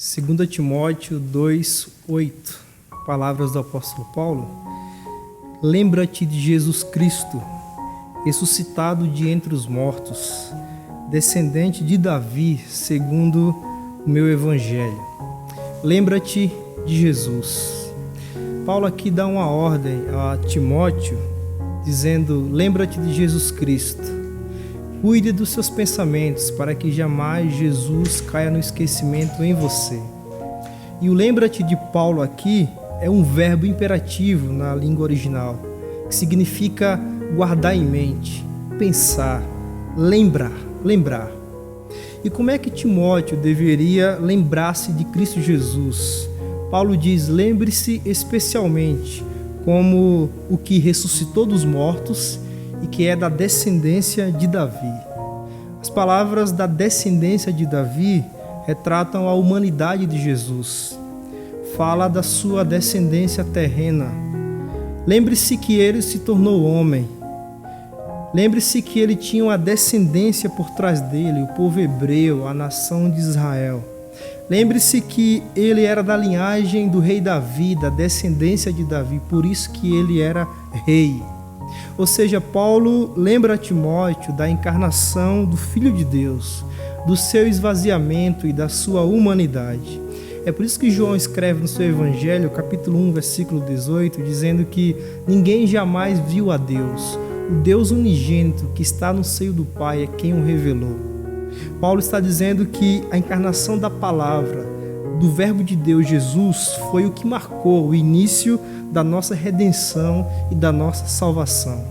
2 Timóteo 2:8, palavras do apóstolo Paulo. Lembra-te de Jesus Cristo, ressuscitado de entre os mortos, descendente de Davi, segundo o meu evangelho. Lembra-te de Jesus. Paulo aqui dá uma ordem a Timóteo, dizendo: lembra-te de Jesus Cristo. Cuide dos seus pensamentos, para que jamais Jesus caia no esquecimento em você. E o lembra-te de Paulo aqui é um verbo imperativo na língua original, que significa guardar em mente, pensar, lembrar. E como é que Timóteo deveria lembrar-se de Cristo Jesus? Paulo diz: lembre-se especialmente como o que ressuscitou dos mortos e que é da descendência de Davi. As palavras da descendência de Davi retratam a humanidade de Jesus. Fala da sua descendência terrena. Lembre-se que ele se tornou homem. Lembre-se que ele tinha uma descendência por trás dele, o povo hebreu, a nação de Israel. Lembre-se que ele era da linhagem do rei Davi, da descendência de Davi, por isso que ele era rei. Ou seja, Paulo lembra a Timóteo da encarnação do Filho de Deus, do seu esvaziamento e da sua humanidade. É por isso que João escreve no seu Evangelho, capítulo 1, versículo 18, dizendo que ninguém jamais viu a Deus. O Deus unigênito que está no seio do Pai é quem o revelou. Paulo está dizendo que a encarnação da palavra, do Verbo de Deus, Jesus, foi o que marcou o início da nossa redenção e da nossa salvação.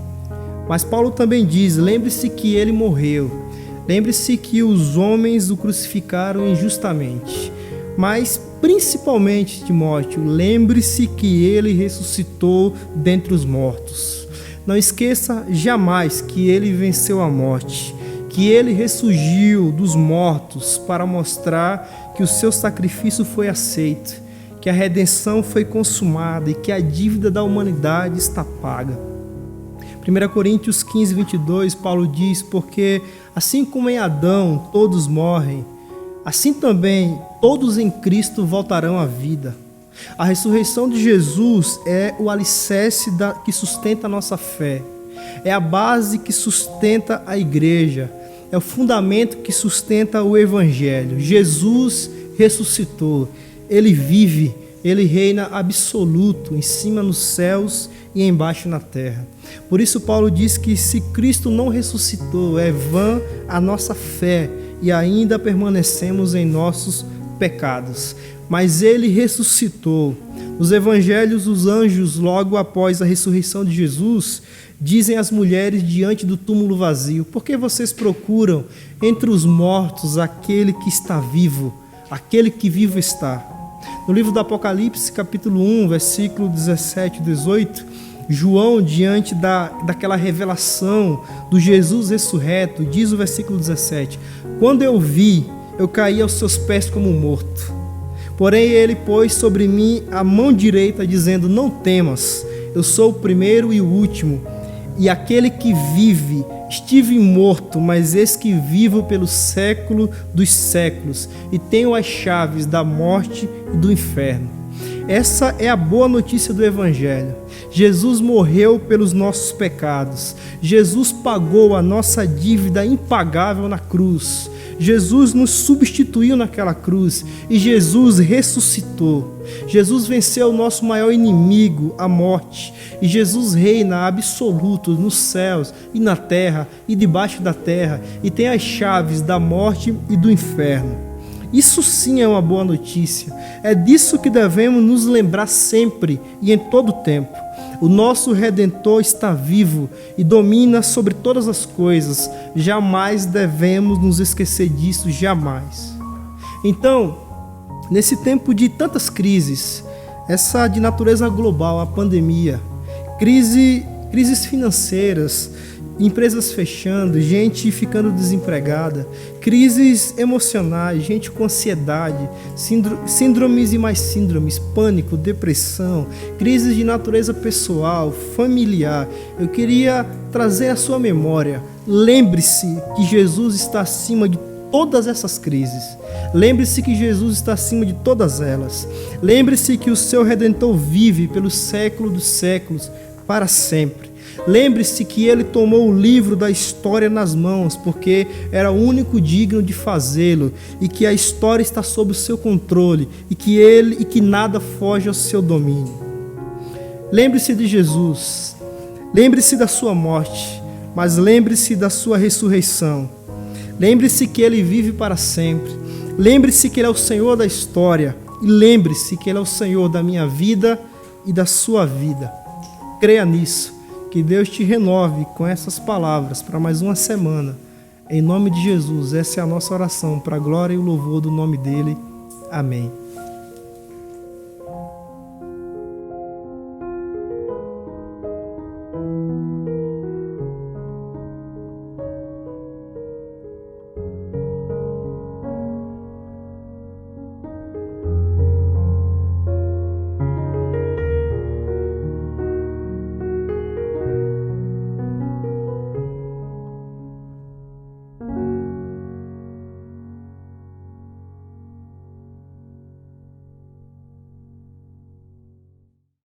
Mas Paulo também diz: lembre-se que ele morreu. Lembre-se que os homens o crucificaram injustamente. Mas, principalmente, Timóteo, lembre-se que ele ressuscitou dentre os mortos. Não esqueça jamais que ele venceu a morte, que ele ressurgiu dos mortos para mostrar que o seu sacrifício foi aceito, que a redenção foi consumada e que a dívida da humanidade está paga. 1 Coríntios 15, 22, Paulo diz: porque assim como em Adão todos morrem, assim também todos em Cristo voltarão à vida. A ressurreição de Jesus é o alicerce que sustenta a nossa fé, é a base que sustenta a igreja, é o fundamento que sustenta o evangelho. Jesus ressuscitou, ele vive, ele reina absoluto, em cima nos céus e embaixo na terra. Por isso Paulo diz que se Cristo não ressuscitou, é vã a nossa fé e ainda permanecemos em nossos pecados. Mas ele ressuscitou. Nos evangelhos, os anjos, logo após a ressurreição de Jesus, dizem às mulheres diante do túmulo vazio: por que vocês procuram entre os mortos aquele que está vivo, aquele que vivo está? No livro do Apocalipse, capítulo 1, versículo 17 e 18, João, diante daquela revelação do Jesus ressurreto, diz o versículo 17: quando eu vi, eu caí aos seus pés como morto. Porém ele pôs sobre mim a mão direita, dizendo: não temas, eu sou o primeiro e o último, e aquele que vive. Estive morto, mas eis que vivo pelo século dos séculos, e tenho as chaves da morte e do inferno. Essa é a boa notícia do Evangelho. Jesus morreu pelos nossos pecados. Jesus pagou a nossa dívida impagável na cruz. Jesus nos substituiu naquela cruz e Jesus ressuscitou. Jesus venceu o nosso maior inimigo, a morte, e Jesus reina absoluto nos céus e na terra e debaixo da terra e tem as chaves da morte e do inferno. Isso sim é uma boa notícia. É disso que devemos nos lembrar sempre e em todo tempo. O nosso Redentor está vivo e domina sobre todas as coisas. Jamais devemos nos esquecer disso, jamais. Então, nesse tempo de tantas crises, essa de natureza global, a pandemia, crises financeiras, empresas fechando, gente ficando desempregada, crises emocionais, gente com ansiedade, síndromes e mais síndromes, pânico, depressão, crises de natureza pessoal, familiar. Eu queria trazer à sua memória: lembre-se que Jesus está acima de todas essas crises. Lembre-se que Jesus está acima de todas elas. Lembre-se que o seu Redentor vive pelos séculos dos séculos, para sempre. Lembre-se que ele tomou o livro da história nas mãos, porque era o único digno de fazê-lo, e que a história está sob o seu controle, e que nada foge ao seu domínio. Lembre-se de Jesus. Lembre-se da sua morte, mas lembre-se da sua ressurreição. Lembre-se que ele vive para sempre. Lembre-se que ele é o Senhor da história. E lembre-se que ele é o Senhor da minha vida e da sua vida. Creia nisso. Que Deus te renove com essas palavras para mais uma semana. Em nome de Jesus, essa é a nossa oração para a glória e o louvor do nome dele. Amém.